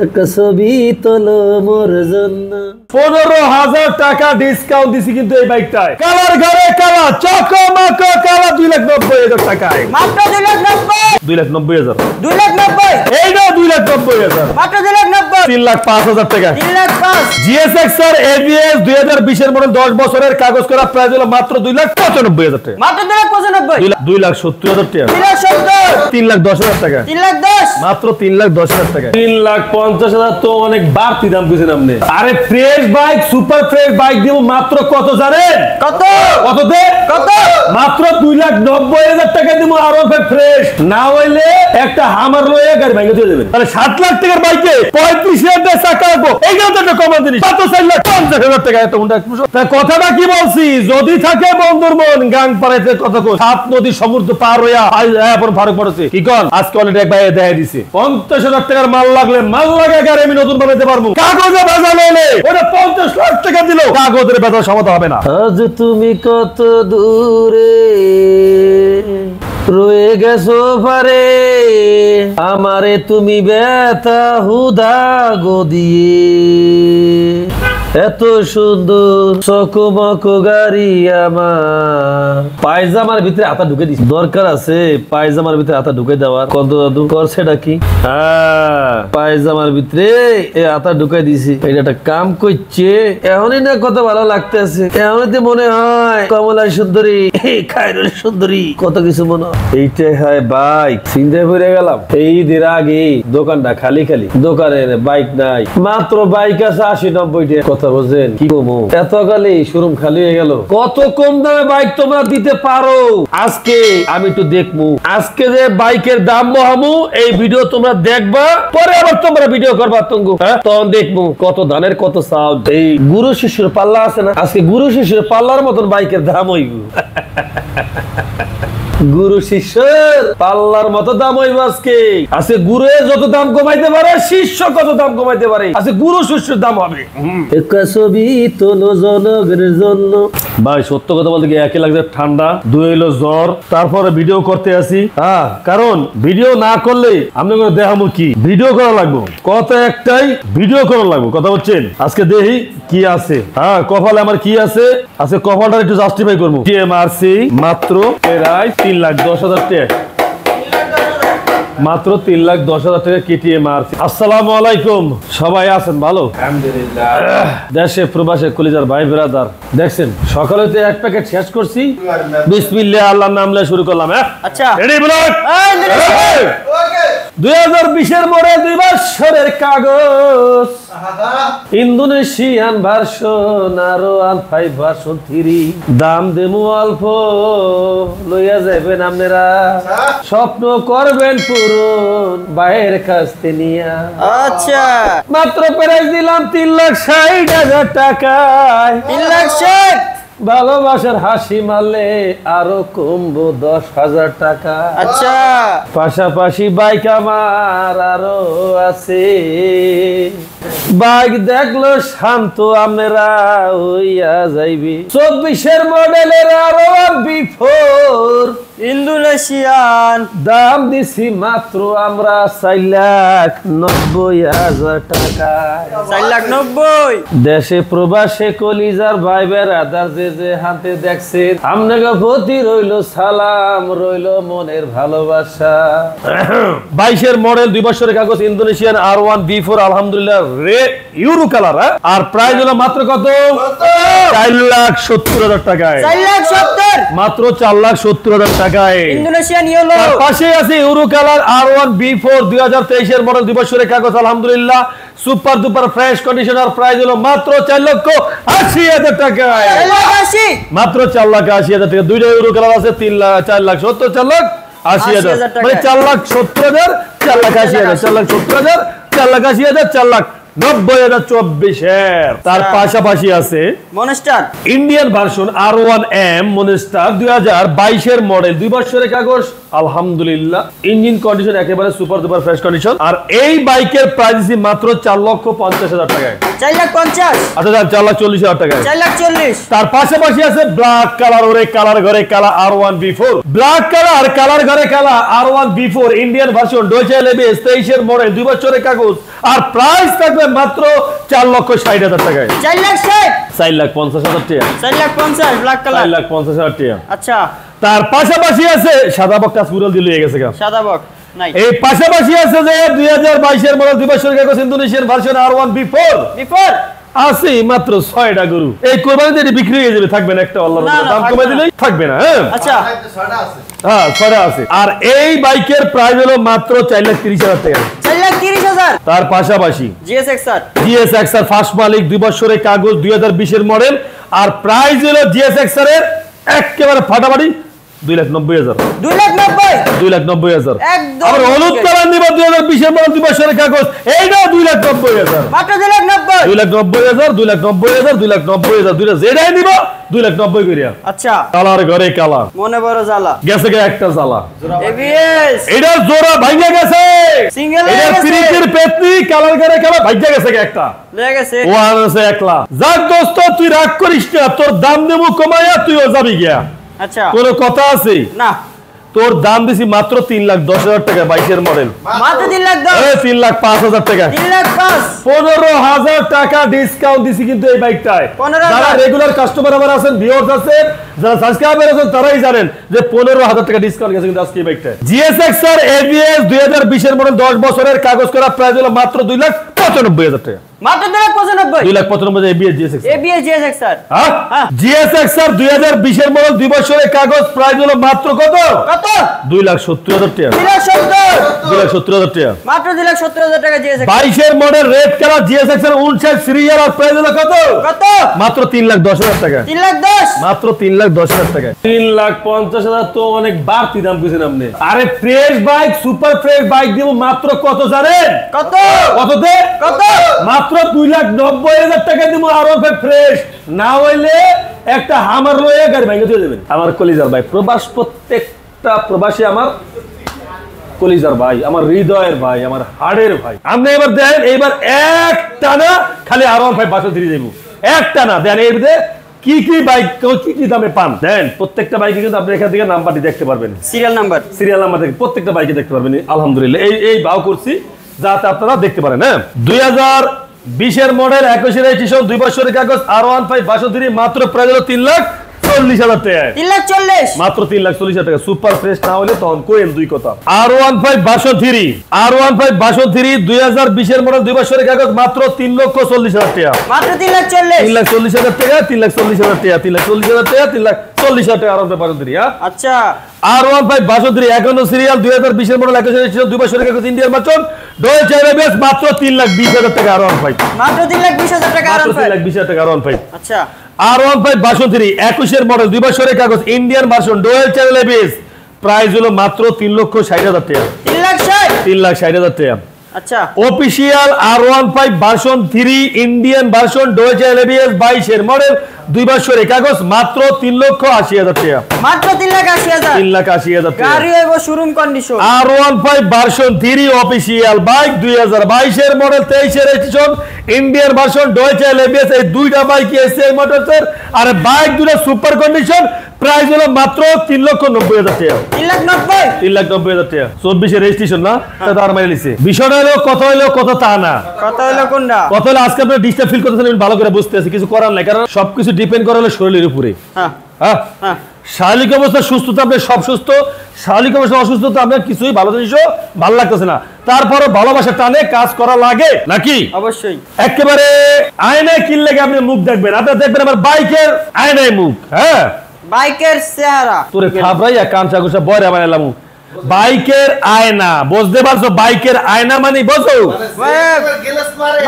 একটা ছবি তোলো মোর জন্য। 15,000 টাকা ডিসকাউন্ট দিছি কিন্তু এই বাইকটায়। কালার ঘরে কালার চকমক কালার 2,90,000 টাকায়। মাত্র 2,90,000। 2,90,000। 2,90,000। এইটা 2,90,000। মাত্র 2,90,000। 3,05,000 টাকা। 3,05,000। GSX এর ABS 2020 এর মডেল 10 বছরের কাগজ করা প্রাইস হলো মাত্র 2,95,000 টাকা। মাত্র 2,95,000। 2,70,000 টাকা। 3,70,000। 3,10,000 টাকা। 3,10,000। মাত্র 3,10,000 টাকা। 3,50,000 তো অনেক বাড়তি দাম দিয়েছেন আপনি। আরে fresh bike, super fresh bike দিব মাত্র কত জানেন? কত? কততে? কত? মাত্র 2,90,000 টাকা দিব আর ফ্রেশ। না হইলে একটা হামার লয়ে গাড়ি ভেঙে দিয়ে দেবেন। তাহলে 7 লাখ টাকার বাইকে 35,000 টাকা চাকা রাখবো। এইটাও তো একটা কমন জিনিস। মাত্র 4,50,000 টাকা। এত উন্ডা কথাটা কি বলছি? যদি থাকে বন্ধুর মন গাং পাড়াইতে কথা কই। 7 নদী সমুদ্র পার হইয়া ফারুক পড়েছে কি কন? আজকে অলরেডি এক ভাই দেখাই দিছে 50,000 টাকার মাল লাগলে মাল লাগে গাড়ি আমি নতুন বানাইতে পারবো। কাগজে ভেজাল হলে ওটা 50 লাখ টাকা দিল কাগজের ভেজাল সমাধান হবে না। আজ তুমি কত দূরে রয়ে গেছো পারে, আমারে তুমি ব্যথা হুদা গো দিয়ে। এত সুন্দর চকমক গাড়ি আমার। পায়জামার ভিতরে হাতা ঢুকে দিছি, দরকার আছে পায়জামার ভিতরে হাতা ঢুকে দেওয়ার? কত দাদু করছেটা কি? পায়জামার ভিতরে এই হাতা ঢুকাই দিছি, এটা একটা কাম করছে। এখনই না কত ভালো লাগতেছে, এখনই মনে হয় কমলা সুন্দরী, খায়রুল সুন্দরী, কত কিছু মনে হয়। এইটাই হয় বাইক। চিন্তায় পড়ে গেলাম এই দিন আগে দোকানটা খালি খালি, দোকানে বাইক নাই, মাত্র বাইক আছে 80-90 টাকা। কথা বলছেন কি কমো এত গালি শোরুম খালি হয়ে গেল। কত কম দামে বাইক তোমরা দিতে পারো আজকে আমি একটু দেখবো। আজকে যে বাইকের দাম বহামু এই ভিডিও তোমরা দেখবা, পরে আবার তোমরা ভিডিও করবা তঙ্গু, তখন দেখবো কত ধানের কত চাল। এই গুরু শিষ্যের পাল্লা আছে না, আজকে গুরু শিষ্যের পাল্লার মতন বাইকের দাম হইব। গুরু শিষ্যের পাল্লার মতো দাম হইব আজকে। আজকে গুরু যত দাম কমাইতে পারে শিষ্য কত দাম কমাইতে পারে, আজকে গুরু শিষ্যের দাম হবে। একটা ছবি তোলো জনগণের জন্য। ভাই সত্য কথা বলতে কি একে লাগছে ঠান্ডা, দুই হইলো জ্বর, তারপরে ভিডিও করতে আসি। কারণ ভিডিও না করলে আপনি দেখাবো কি? ভিডিও করা লাগবো, কথা একটাই ভিডিও করা লাগবো। কথা বলছেন আজকে দেখি কি আছে। কপালে আমার কি আছে আজকে কপালটা একটু জাস্টিফাই করবো। টিএমআরসি মাত্র প্রায় 3,10,000 টাকা, মাত্র 3,10,000 টাকা কেটিএম আর। আসসালামু আলাইকুম, সবাই আছেন ভালো? আলহামদুলিল্লাহ। দেশে প্রবাসে কলিজার ভাই ব্রাদার দেখছেন সকালে তো এক প্যাকেট শেষ করছি, বিসমিল্লাহ আল্লাহর নাম নিয়ে শুরু করলাম। আচ্ছা রেডি ব্লক 2020 এর মোড়ে 2 বছরের কাগজ, ইন্দোনেশিয়ান ভার্সন আর 1.5 ভার্সন 3, দাম দেমু অল্প লইয়া যাবেন আপনারা, স্বপ্ন করবেন পূরণ বাইরের কাছ থেকে নিয়া। আচ্ছা মাত্র প্রাইস দিলাম 3,60,000 টাকায়। 3,60,000। ভালোবাসার হাসি মারলে আরো কমবো 10,000 টাকা। আচ্ছা পাশাপাশি বাইক আমার আরো আছে, বাইক দেখলো শান্ত আমরা হইয়া যাইবি। 24 এর মডেলের আরো B4 ইন্দোনেশিয়ান, দাম দিছি মাত্র আমরা 4,90,000 টাকা। 4,90,000। দেশে প্রবাসে কলিজার ভাই বেড়াদার যে যে হাতে দেখছেন আপনাকে প্রতি রইল সালাম, রইল মনের ভালোবাসা। 22 এর মডেল 2 বছরের কাগজ, ইন্দোনেশিয়ান R1 B4 আলহামদুলিল্লাহ রেড ইউরো কালার। আর প্রাইস হলো মাত্র কত? 4,70,000 টাকায়। 4,70,000 মাত্র 4,70,000 টাকায়। Indonesian yellow. তার পাশে আছে ইউরো কালার R1 B4 2023 এর মডেল 2 বছরের কাগজ আলহামদুলিল্লাহ সুপার দুপার ফ্রেশ কন্ডিশনার। প্রাইস হলো মাত্র 4,80,000 টাকায়। 4,80,000 মাত্র 4,80,000 টাকা। দুইটা ইউরো কালার আছে 4,70,000 4,80,000 মানে 4,70,000 4,80,000 4,70,000 4,80,000 4,00,000 90,024 তার পাশাপাশি আছে monster Indian version R1M monster 2022 এর মডেল 2 বছরের কাগজ আলহামদুলিল্লাহ ইঞ্জিন কন্ডিশন একেবারে সুপার ডুপার ফ্রেশ কন্ডিশন আর এই বাইকের প্রাইস মাত্র 4,50,000 টাকায় 4,50,000 আচ্ছা 4,40,000 টাকায় 4,40,000 তার পাশাপাশি আছে ব্ল্যাক কালার ওরে কালার ঘরে কালা R1B4 ব্ল্যাক কালার কালার ঘরে কালা R1B4 Indian version Deutsche lbs 23 এর মডেল 2 বছরের কাগজ আর প্রাইস থাকবে মাত্র 4,60,000 টাকায় 4,60,000 4,50,000 টাকা 4,50,000 ব্ল্যাক কালার 4,50,000 টাকা আচ্ছা তার পাশাপাশি আছে সাদা বকটা পুরল দিলে গেছে গা সাদা বক নাই এই পাশাপাশি আছে যে 2022 এর মডেল 2 বছরের কাগজ ইন্দোনেশিয়ান ভার্সন R1B4 বিফোর আছে মাত্র 6টা গরু এই কোরবানিতে এটি বিক্রি হয়ে যাবে থাকবে না একটা আল্লাহর না, না, দাম থাকবে কমে না। দিলেই থাকবে না হ্যাঁ আচ্ছা হ্যাঁ 6টা আছে আর এই বাইকের প্রাইস হলো মাত্র 4,30,000 টাকা 4,30,000 তার পাশাপাশি GSX-R GSX-R ফার্স্ট মালিক 2 বছরের কাগজ 2020 এর মডেল আর প্রাইস হলো GSX-R এর একেবারে ফাটাফাটি 2,90,000 2,90,000 একদম আবার হলুদ কালার নিব 2020 এর মডেল 2 বছরের কাগজ এইটাও 2,90,000 মাত্র 2,90,000 2,90,000 দুইটা যেটাই নিব 2,90,000 করিয়া আচ্ছা কালার ঘরে কালা মনে বড় জ্বালা গেছে গে একটা জ্বালা ABS এটা জোড়া ভাঙা গেছে সিঙ্গেল এটা ফ্রিজের পেতনি কালার ঘরে কালা ভাঙা গেছে গে একটা লেগে গেছে ও আনছে একলা যাক দোস্ত তুই রাগ করিস না তোর দাম দেবো কমায়া তুইও যাবি গিয়া আচ্ছা কোন কথা আছে না তোর দাম দিছি মাত্র 3,10,000 টাকা 22 এর মডেল মাত্র 3,10,000 3,05,000 টাকা 3,05,000 15,000 টাকা ডিসকাউন্ট দিছি কিন্তু এই বাইকটায় 15,000 যারা রেগুলার কাস্টমার আমার আছেন ভিউয়ার্স আছেন যারা সাবস্ক্রাইবার আছেন তারাই জানেন যে 15,000 টাকা ডিসকাউন্ট গেছে কিন্তু আজকে এই বাইকটায় GSX-R ABS 2020 এর মডেল 10 বছরের কাগজ করা প্রাইস হলো মাত্র 2,95,000 টাকা মাত্র 2,95,000 2,95,000 ABS GSX-R ABS GSX-R হ্যাঁ GSX-R 2020 এর মডেল 2 বছরের কাগজ প্রাইস হলো মাত্র কত কত 2,70,000 টাকা 2,70,000 2,70,000 টাকা মাত্র 2,70,000 টাকা GSX 22 এর model red colour GSX-R 59 serial আর প্রাইস হলো কত কত মাত্র 3,10,000 টাকা 3,10,000 মাত্র 3,10,000 টাকা 3,50,000 তো অনেক বাড়তি দাম কইছেন আপনি আরে fresh bike super fresh bike দিব মাত্র কত জানেন কত কততে কত মাত্র 2,90,000 টাকা দিব আর ফ্রেশ না হইলে একটা হামার লয়ে গাড়ি ভাঙে দিয়ে দেবেন আমার কলিজার ভাই প্রবাস প্রত্যেকটা প্রবাসী আমার কলিজার ভাই আমার হৃদয়ের ভাই আমার হাড়ের ভাই আপনি এবার দেন এবার এক টানা খালি R1 বাসা ধরে যাইব এক টানা দেন এর মধ্যে কি কি বাইক কি কি দামে পান দেন প্রত্যেকটা বাইকে কিন্তু আপনি এখান থেকে নাম্বারটি দেখতে পারবেন সিরিয়াল নাম্বার থেকে প্রত্যেকটা বাইকে দেখতে পারবেন আলহামদুলিল্লাহ এই ভাও করছি যাতে আপনারা দেখতে পারেন হ্যাঁ 2020 এর মডেল 21 এর রেজিস্ট্রেশন 2 বছরের কাগজ R1 বাসা ধরে মাত্র প্রায় 3,40,000 টাকা 3,40,000 মাত্র 3,40,000 টাকা সুপার ফ্রেশ না হলে তখন কোয়েন দুই কথা R1 বাসন 3 2020 এর মডেল 2 বছরের কাগজ মাত্র 3,40,000 টাকা মাত্র 3,40,000 3,40,000 টাকা 3,40,000 টাকা 3,40,000 টাকা 3,40,000 টাকা R1 বাসন 3 হ্যাঁ আচ্ছা R1 বাসন 3 51 সিরিয়াল 2020 এর মডেল 21 এর 2 বছরের কাগজ ইন্ডিয়ান মাচন ডয়েচে এলবিএস মাত্র 3,20,000 টাকা R1 মাত্র 3,20,000 টাকা মাত্র R1 3,20,000 টাকা R1 আচ্ছা R1 বাসন 3 21 এর মডেল 2 বছরের কাগজ Indian version dual channel ABS price হলো মাত্র 3,60,000 টাকা 3,60,000 টাকা আচ্ছা official R1 version 3 Indian version dual channel ABS 22 এর মডেল 2 বছরের কাগজ মাত্র 3,80,000 টাকা মাত্র 3,80,000 3,80,000 টাকা গাড়ি হইবো showroom condition R1 version 3 official bike 2022 এর মডেল 23 এর registration Indian version Deutsche lbs এই দুইটা বাইক এসএআই মোটরসের আর বাইক দুটো সুপার কন্ডিশন প্রাইস হলো মাত্র 3,90,000 টাকা 3,90,000 টাকা 24 এর রেজিস্ট্রেশন না তা আর মাইনে লিছে বিষয়টা হলো কথা তা না কথা হলো কোনটা কথা হলো আজকে আপনি ডিস্টার্ব ফিল করতেছেন আমি ভালো করে বুঝতে আছি কিছু করার নাই কারণ সবকিছু ডিপেন্ড করে হলো শরীরের উপরে হ্যাঁ হ্যাঁ হ্যাঁ শারীরিক অবস্থা সুস্থতা আপনি সব সুস্থ শারীরিক অবস্থা অসুস্থতা আপনার কিছুই ভালো জিনিসও ভালো লাগতেছে না তারপরও ভালোবাসা টানে কাজ করা লাগে নাকি অবশ্যই একেবারে আয়নায় কিনলে আপনি মুখ দেখবেন আপনি দেখবেন আমার বাইকের আয়নায় মুখ হ্যাঁ বাইকের চেহারা তোরে খাবরাইয়া কামচা গোসা বয়রা বানাইলাম বাইকের আয়না বুঝতে পারছো বাইকের আয়না মানে বোঝো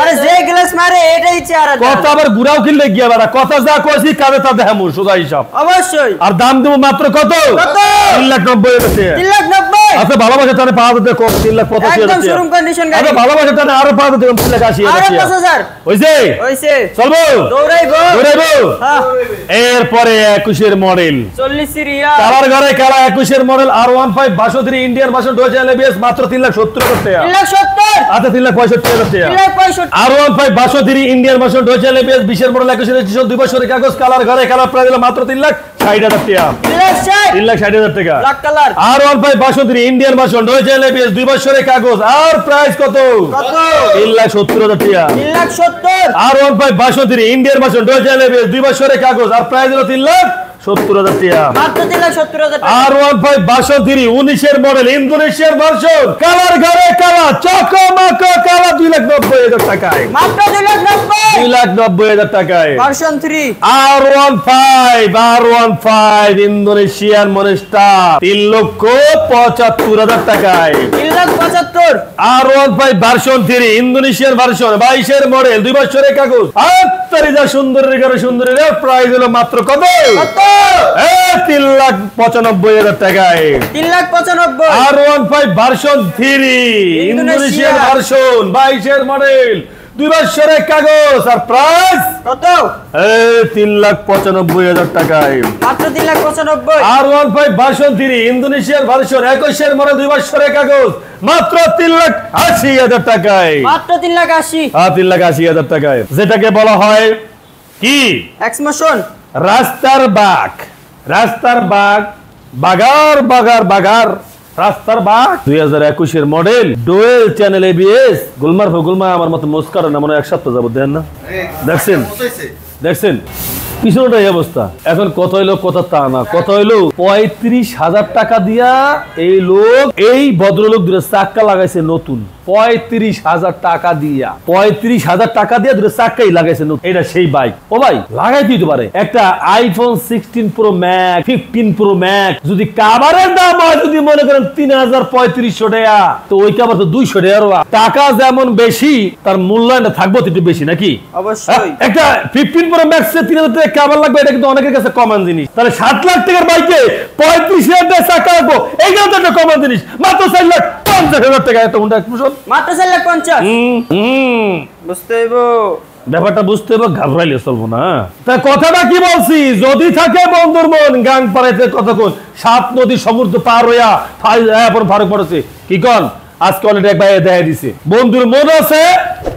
মানে যে গ্লাস মারে এটাই চেহারা কথা আবার ঘুরাও কিনলে গিয়া বেড়া কথা যা কইছি কাবে তা দেখামু সোজা হিসাব অবশ্যই আর দাম দেবো মাত্র কত 3,90,000 টাকা 3,90,000 আচ্ছা ভালোবাসা টানে 5,000 কম 3,85,000 একদম শোরুম কন্ডিশন গাড়ি। আচ্ছা ভালোবাসা টানে আরো 5,000 কম 3,80,000 আরো 5,000 হইছে হইছে। চলবো দৌড়াইবো। দৌড়াইবো হ্যাঁ এরপরে 21 এর মডেল 40 সিরিয়া কালার ঘরে কালা 21 এর model R15 62 Indian version dual ABS মাত্র 3,70,000 টাকা 370 আচ্ছা 3,65,000 টাকা 365 R15 62 Indian version dual ABS 20 এর মডেল 21 এর রেজিস্ট্রেশন 2 বছরের কাগজ কালার ঘরে কালার প্রাইস হলো মাত্র 3,60,000 টাকা 3,60,000 টাকা lakh colour R15 62 Indian version dual ABS 2 বছরের কাগজ আর প্রাইস কত কত 3,70,000 টাকা 370 R15 62 Indian version dual ABS 2 বছরের কাগজ আর প্রাইস হলো 3,70,000 টাকা মাত্র 370,000 টাকা R15 62 19 এর মডেল ইন্দোনেশিয়ার ভার্সন কালার ঘরে কালা চকমক কালা 2,90,000 টাকায় মাত্র 290 2,90,000 টাকায় ভার্সন 3 R15 ইন্দোনেশিয়ান মনস্টার 3,75,000 টাকায় 375 R15 ভার্সন 3 ইন্দোনেশিয়ান ভার্সন 22 এর মডেল 2 বছরের কাগজ আত্মারিজা সুন্দরী করে সুন্দরীর প্রাইস হলো মাত্র কত কত 3,95,000 টাকায় 395 R15 ভার্সন 3 ইন্দোনেশিয়ান ভার্সন 22 এর মডেল 2 বছরের কাগজ আর প্রাইস কত 3,95,000 টাকায় মাত্র 395 R15 ভার্সন 3 ইন্দোনেশিয়ান ভার্সন 21 এর মডেল 2 বছরের কাগজ মাত্র 3,80,000 টাকায় মাত্র 380 3,80,000 টাকায় যেটাকে বলা হয় কি এক্সমোশন রাস্তার বাঘ বাগার রাস্তার বাঘ 2021 এর মডেল ডুয়েল চ্যানেল এবিএস গুলমা আমার মতো মুস্কার না মনে হয় 1 সপ্তাহ যাবত দেন না দেখছেন পিছনটাই অবস্থা এখন কত হইলো কত তা না কত হইলো 35,000 টাকা দিয়া এই লোক এই ভদ্রলোক দুটো চাক্কা লাগাইছে নতুন 35,000 টাকা দিয়া 35,000 টাকা দিয়া দুটো চাক্কাই লাগাইছে নতুন এটা সেই বাইক ও ভাই লাগাই দিতে পারে একটা iPhone 16 pro max 15 pro max যদি কাভারের দাম হয় যদি মনে করেন 3,3500 টাকা তো ওই কাভার তো 200 টাকা যেমন বেশি তার মূল্যায়ন থাকবে তো একটু বেশি নাকি অবশ্যই একটা 15 প্রো ম্যাক্স এর 3,000 টাকা কাভার লাগবে এটা কিন্তু অনেকের কাছে কমন জিনিস তাহলে 7 লাখ টাকার বাইকে 35,000 টাকা চাকা লাগবে এইটাও তো একটা কমন জিনিস মাত্র 4,50,000 টাকা এত উন্ডা এক্সপ্লোশন মাত্র 450 বুঝতে হইব ব্যাপারটা বুঝতে হবে ঘাবড়াইলে চলবো না তা কথাটা কি বলছি যদি থাকে বন্ধুর মন গাং পাড়াইতে কতক্ষণ 7 নদী সমুদ্র পার হইয়া ফারুক পড়েছে কি কন আজকে অলরেডি এক ভাই দেখা দিছে বন্ধুর মন আছে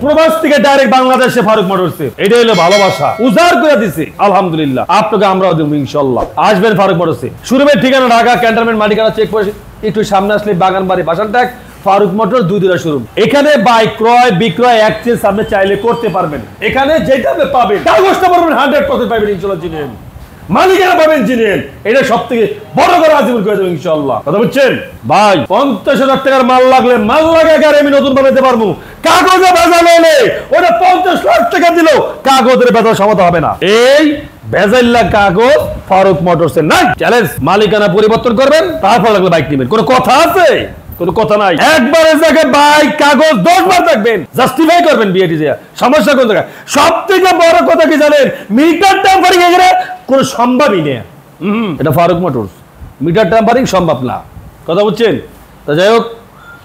প্রবাস থেকে ডাইরেক্ট বাংলাদেশে ফারুক মোটরসে এটা হলো ভালোবাসা উজাড় করে দিছে আলহামদুলিল্লাহ আপনাকে আমরাও দেব ইনশাআল্লাহ আসবেন ফারুক মোটরসে শোরুমের ঠিকানা ঢাকা ক্যান্টনমেন্ট মাটিকানা চেক পোস্ট একটু সামনে আসলে বাগানবাড়ি বাসানটাক ফারুক মোটর 2 দুটা শোরুম এখানে বাইক ক্রয় বিক্রয় এক্সচেঞ্জ আপনি চাইলে করতে পারবেন এখানে যেটা পাবেন কাগজটা পাবেন 100% পাবেন ইনশাআল্লাহ জিনেন মালিকেরা পাবেন জিনেন এটা সবথেকে বড় করে আজীবন করে দেব ইনশাআল্লাহ কথা বুঝছেন ভাই 50,000 টাকার মাল লাগলে মাল লাগে গাড়ি আমি নতুন বানাতে পারবো কাগজে ভেজাল হলে ওটা 50 লাখ টাকা দিলো কাগজের ভেজাল সমাধান হবে না এই ভেজাল্লা কাগজ ফারুক মোটরসের নাই চ্যালেঞ্জ মালিকানা পরিবর্তন করবেন তারপর লাগলে বাইক নেবেন কোনো কথা আছে কোনো কথা নাই একবারে জায়গায় বাইক কাগজ 10 বার দেখবেন জাস্টিফাই করবেন বিএটি যে সমস্যা কোন জায়গায় সবথেকে বড় কথা কি জানেন মিটার টেম্পারিং এর কোনো সম্ভবই নেই এটা ফারুক মোটরস মিটার টেম্পারিং সম্ভব না কথা বুঝছেন তা যাই হোক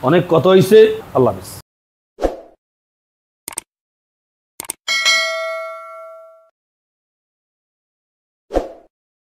অনেক কথা হইছে আল্লাহ হাফেজ